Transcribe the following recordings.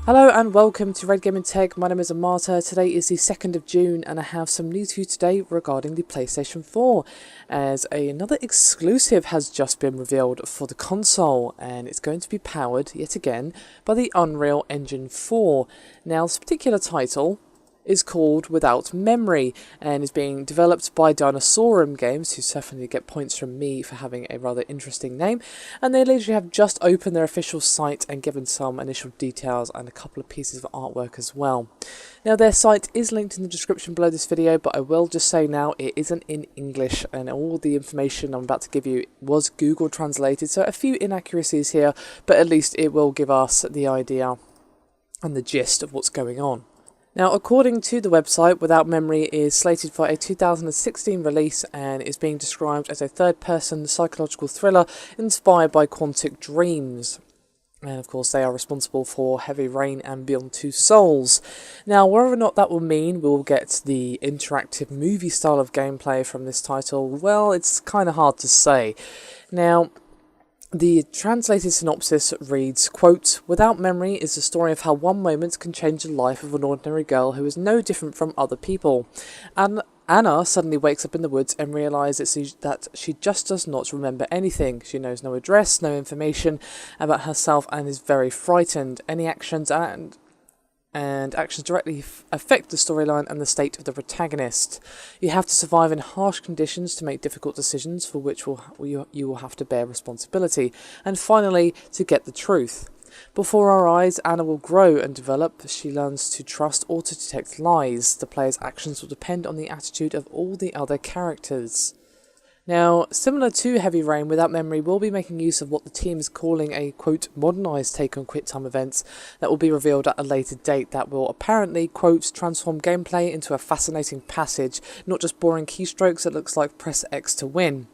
Hello and welcome to Red Gaming Tech. My name is Amata. Today is the 2nd of June and I have some news for you today regarding the PlayStation 4, as another exclusive has just been revealed for the console, and it's going to be powered yet again by the Unreal Engine 4. Now, this particular title is called Without Memory and is being developed by Dinosaurum Games, who certainly get points from me for having a rather interesting name, and they literally have just opened their official site and given some initial details and a couple of pieces of artwork as well. Now, their site is linked in the description below this video, but I will just say now it isn't in English, and all the information I'm about to give you was Google translated, so a few inaccuracies here, but at least it will give us the idea and the gist of what's going on. Now, according to the website, Without Memory is slated for a 2016 release and is being described as a third-person psychological thriller inspired by Quantic Dreams. And of course, they are responsible for Heavy Rain and Beyond Two Souls. Now, whether or not that will mean we'll get the interactive movie style of gameplay from this title, well, it's kind of hard to say. Now, the translated synopsis reads, quote, "Without Memory is the story of how one moment can change the life of an ordinary girl who is no different from other people. And Anna suddenly wakes up in the woods and realises that she just does not remember anything. She knows no address, no information about herself, and is very frightened. Any actions actions directly affect the storyline and the state of the protagonist. You have to survive in harsh conditions to make difficult decisions for which you will have to bear responsibility. And finally, to get the truth. Before our eyes, Anna will grow and develop. She learns to trust or to detect lies. The player's actions will depend on the attitude of all the other characters." Now, similar to Heavy Rain, Without Memory will be making use of what the team is calling a, quote, modernised take on QuickTime Events that will be revealed at a later date that will apparently, quote, transform gameplay into a fascinating passage, not just boring keystrokes that looks like press X to win.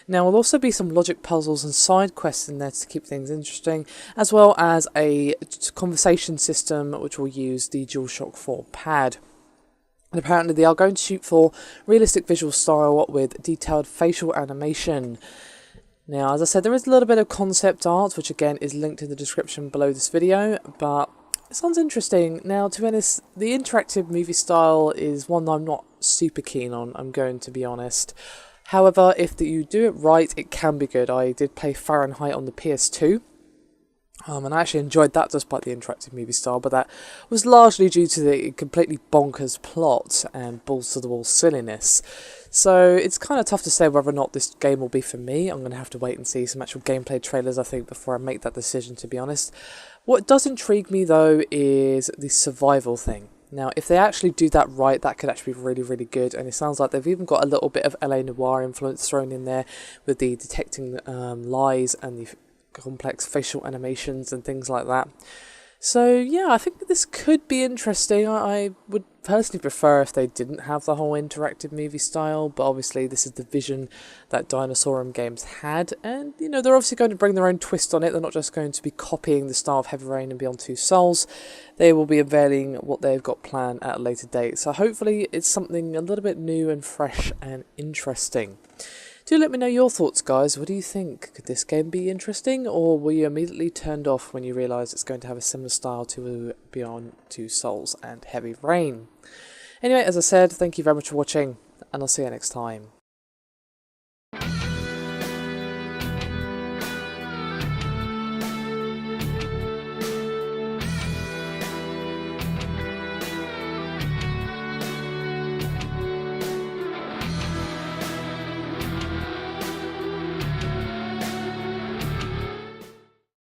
Now, there'll also be some logic puzzles and side quests in there to keep things interesting, as well as a conversation system which will use the DualShock 4 pad. And apparently they are going to shoot for realistic visual style with detailed facial animation. Now, as I said, there is a little bit of concept art, which again is linked in the description below this video, but it sounds interesting. Now, to be honest, the interactive movie style is one that I'm not super keen on, I'm going to be honest. However, if you do it right, it can be good. I did play Fahrenheit on the PS2. And I actually enjoyed that despite the interactive movie style, but that was largely due to the completely bonkers plot and balls-to-the-wall silliness. So it's kind of tough to say whether or not this game will be for me. I'm going to have to wait and see some actual gameplay trailers, I think, before I make that decision, to be honest. What does intrigue me, though, is the survival thing. Now, if they actually do that right, that could actually be really, really good. And it sounds like they've even got a little bit of LA Noire influence thrown in there with the detecting lies and the complex facial animations and things like that. So yeah, I think this could be interesting. I would personally prefer if they didn't have the whole interactive movie style, but obviously this is the vision that Dinosaurum Games had, and you know, they're obviously going to bring their own twist on it. They're not just going to be copying the style of Heavy Rain and Beyond Two Souls. They will be unveiling what they've got planned at a later date, so hopefully it's something a little bit new and fresh and interesting. Do let me know your thoughts, guys. What do you think? Could this game be interesting, or were you immediately turned off when you realise it's going to have a similar style to Beyond Two Souls and Heavy Rain? Anyway, as I said, thank you very much for watching, and I'll see you next time.